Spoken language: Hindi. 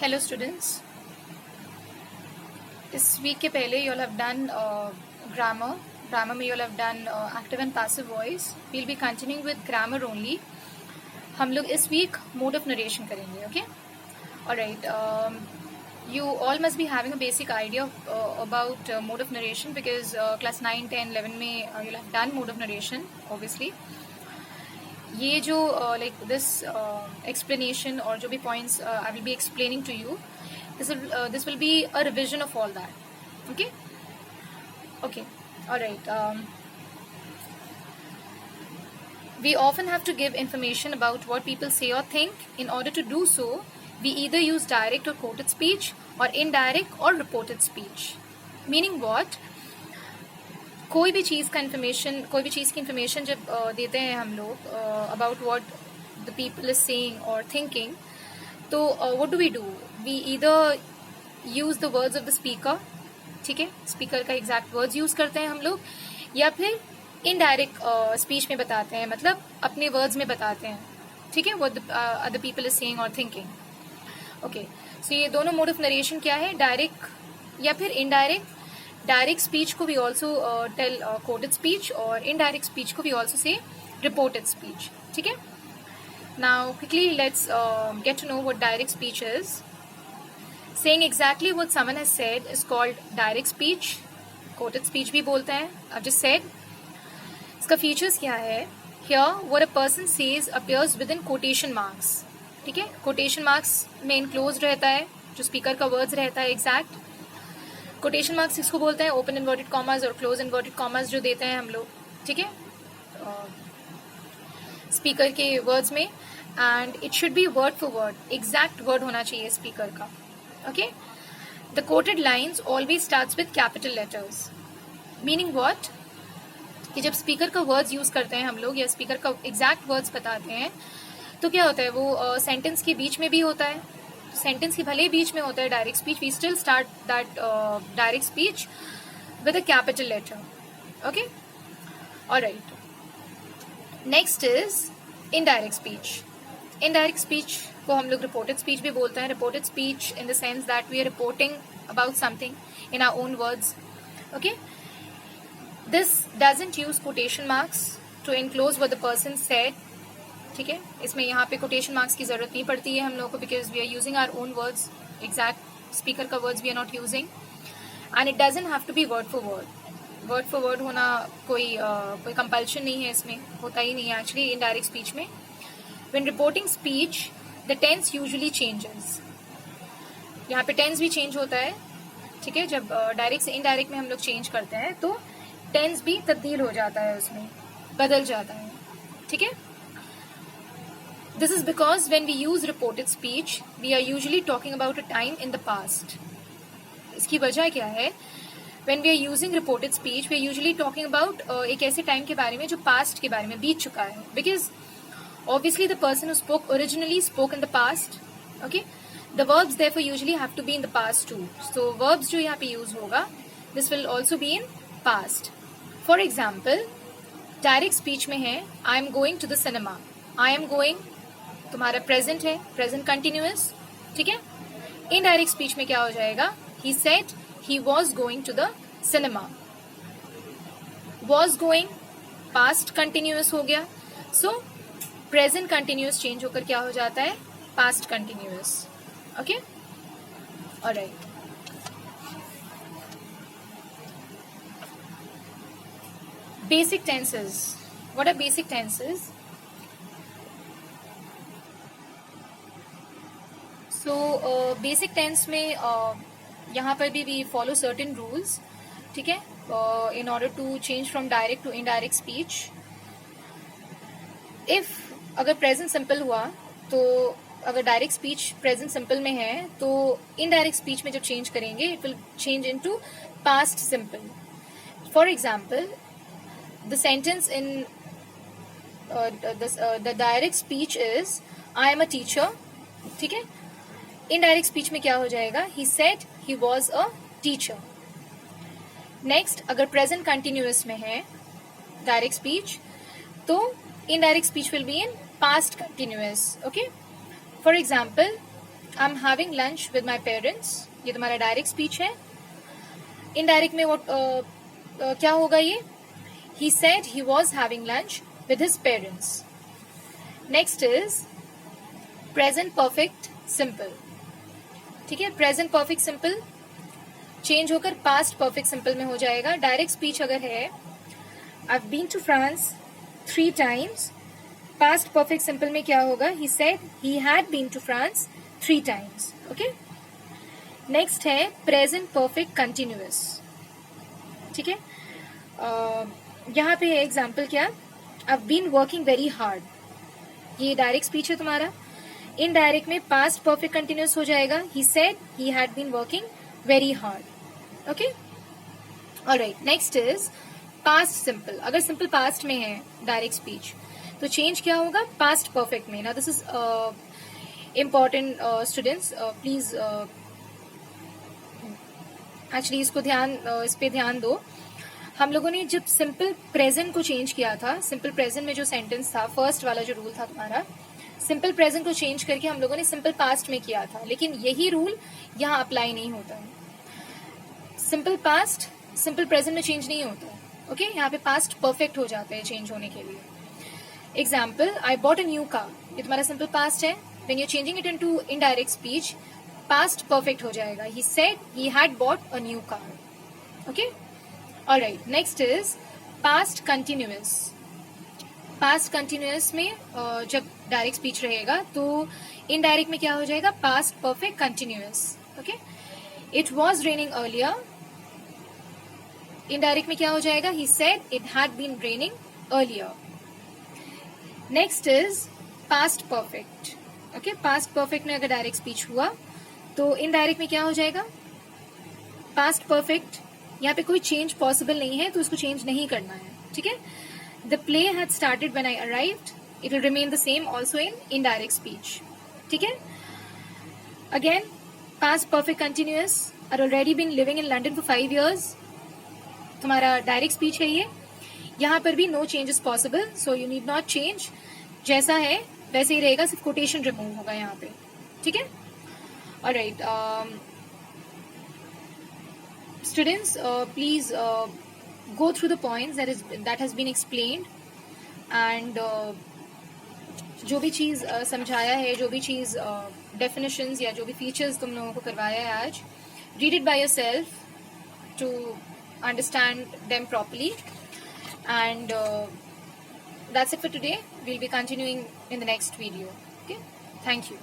हेलो स्टूडेंट्स, इस वीक के पहले you all have done grammar में you all have done active and passive voice. We will be continuing with grammar only. हम लोग इस वीक मोड ऑफ नरेशन करेंगे. Okay, alright. You all must be having a basic idea about mode of narration because class 9, 10, 11 में you'll have done mode of narration obviously. ये जो like this explanation और जो भी points I will be explaining to you, this will be a revision of all that. Okay, all right. We often have to give information about what people say or think. In order to do so, we either use direct or quoted speech or indirect or reported speech. Meaning what? कोई भी चीज़ की इंफॉर्मेशन जब देते हैं हम लोग about what the people is saying और थिंकिंग, तो what do we do? We either use the words of the speaker, ठीक है, स्पीकर का एग्जैक्ट वर्ड्स यूज करते हैं हम लोग, या फिर इनडायरेक्ट स्पीच में बताते हैं, मतलब अपने वर्ड्स में बताते हैं, ठीक है, what the other people is saying और थिंकिंग. ओके, सो ये दोनों मोड ऑफ नरेशन क्या है, डायरेक्ट या फिर इनडायरेक्ट. डायरेक्ट स्पीच को we also tell quoted speech और इनडायरेक्ट स्पीच को we also say reported speech. ठीक है, now quickly let's get to know what direct speech is. Saying exactly what someone has said is called direct speech. Quoted speech भी बोलते हैं. I just said. इसका फीचर्स क्या है? Here what a person says appears within quotation marks. ठीक है, कोटेशन मार्क्स में इनक्लोज रहता है जो स्पीकर का वर्ड्स रहता है एग्जैक्ट. कोटेशन मार्क्स इसको बोलते हैं ओपन इन्वर्टेड कॉमर्स और क्लोज इन्वर्टेड कॉमर्स जो देते हैं हम लोग, ठीक है, स्पीकर के वर्ड्स में. And it should be word for word, exact word होना चाहिए स्पीकर का. Okay, the coated lines always starts with capital letters. Meaning what? कि जब स्पीकर का वर्ड्स यूज करते हैं हम लोग या स्पीकर का एग्जैक्ट वर्ड्स बताते हैं, तो क्या होता है, वो सेंटेंस के बीच में भी होता है. सेंटेंस के भले बीच में होता है direct speech, we still start that direct speech with a capital letter. Okay, alright. Next is indirect speech. Indirect speech को हम लोग रिपोर्टेड स्पीच भी बोलते हैं. Reported speech in the sense that we are reporting about something in our own words. Okay, this doesn't use quotation marks to enclose what the person said. ठीक है, इसमें यहाँ पे कोटेशन मार्क्स की जरूरत नहीं पड़ती है हम लोगों को, because we are using our own words. Exact speaker का words we are not using. And it doesn't have to be word for word. Word for word होना कोई कंपल्शन नहीं है, इसमें होता ही नहीं है एक्चुअली इनडायरेक्ट स्पीच में. When reporting speech the tense usually changes. यहाँ पे टेंस भी चेंज होता है. ठीक है, जब डायरेक्ट से इनडायरेक्ट में हम लोग चेंज करते हैं तो टेंस भी तब्दील हो जाता है, उसमें बदल जाता है. ठीक है, this is because when we use reported speech we are usually talking about a time in the past. इसकी वजह क्या है? when we are using reported speech we are usually talking about एक ऐसे टाइम के बारे में जो past के बारे में बीत चुका है, because obviously the person who spoke originally spoke in the past. Okay, the verbs therefore usually have to be in the past too. So verbs जो यहाँ पे use होगा, this will also be in past. For example, direct speech में है I am going to the cinema. I am going तुम्हारा प्रेजेंट है, प्रेजेंट कंटिन्यूअस. ठीक है, इनडायरेक्ट स्पीच में क्या हो जाएगा? He said he was going to the cinema. Was going past continuous हो गया, सो प्रेजेंट कंटिन्यूअस चेंज होकर क्या हो जाता है? Past continuous. Okay, alright. Basic tenses. What are basic tenses? So basic tense में यहाँ पर भी वी फॉलो सर्टेन रूल्स. ठीक है, in order to change from direct to indirect speech. If अगर प्रेजेंट सिंपल हुआ, तो अगर डायरेक्ट स्पीच प्रेजेंट सिंपल में है, तो इनडायरेक्ट स्पीच में जब चेंज करेंगे it will change into past simple. For example, the sentence in the direct speech is I am a teacher. ठीक है, इनडायरेक्ट स्पीच में क्या हो जाएगा? He said he was a teacher. Next, अगर प्रेजेंट कंटिन्यूअस में है डायरेक्ट स्पीच, तो indirect speech will be in past continuous. Okay, for example, I am having lunch with my parents, ये तुम्हारा डायरेक्ट स्पीच है. इनडायरेक्ट में वो क्या होगा ये? He said he was having lunch with his parents. Next is present perfect simple. ठीक है, प्रेजेंट परफेक्ट सिंपल चेंज होकर पास्ट परफेक्ट सिंपल में हो जाएगा. डायरेक्ट स्पीच अगर है I have been to France 3 times, past perfect simple में क्या होगा? He said he had been to France 3 times. Okay. Next है प्रेजेंट परफेक्ट कंटिन्यूअस. ठीक है, यहाँ पे है एग्जाम्पल क्या? आई have been working very hard. ये डायरेक्ट स्पीच है तुम्हारा. इनडायरेक्ट में पास्ट परफेक्ट कंटिन्यूअस हो जाएगा. He said he had been working very hard. Okay, alright. Next is past simple. अगर सिंपल पास्ट में है डायरेक्ट स्पीच तो चेंज क्या होगा? पास्ट परफेक्ट में. ना this is important students, please actually इसको इस पे ध्यान दो. हम लोगों ने जब सिंपल प्रेजेंट को चेंज किया था, सिंपल प्रेजेंट में जो सेंटेंस था, फर्स्ट वाला जो रूल था तुम्हारा, सिंपल प्रेजेंट को चेंज करके हम लोगों ने सिंपल पास्ट में किया था. लेकिन यही रूल यहाँ अप्लाई नहीं होता है. सिंपल पास्ट सिंपल प्रेजेंट में चेंज नहीं होता है. ओके, यहाँ पे पास्ट परफेक्ट हो जाता है चेंज होने के लिए. Example, I bought a new car. ये तुम्हारा सिंपल पास्ट है. When you changing it into indirect speech, past perfect हो जाएगा. He said he had bought a new car. Okay, alright. Next is past continuous. Past continuous में जब डायरेक्ट स्पीच रहेगा तो इनडायरेक्ट में क्या हो जाएगा? Past perfect continuous. Okay, it was raining earlier. Indirect में क्या हो जाएगा? He said it had been raining earlier. Next is past perfect. Okay, past perfect में अगर डायरेक्ट स्पीच हुआ तो इनडायरेक्ट में क्या हो जाएगा? Past perfect. यहाँ पे कोई चेंज पॉसिबल नहीं है तो उसको चेंज नहीं करना है. ठीक है. The play had started when I arrived. It will remain the same also in indirect speech. ठीक है. Again past perfect continuous. Are already been living in London for 5 years. तुम्हारा डायरेक्ट स्पीच है ये. यहाँ पर भी no changes possible, so you need not change. जैसा है वैसे ही रहेगा, सिर्फ कोटेशन रिमूव होगा यहाँ पे. ठीक है, alright. Students, please go through the points that has been explained, and जो भी चीज़ समझाया है, जो भी चीज़ definitions या जो भी features तुम लोगों को करवाया है आज, read it by yourself to understand them properly, and that's it for today. We'll be continuing in the next video. Okay, thank you.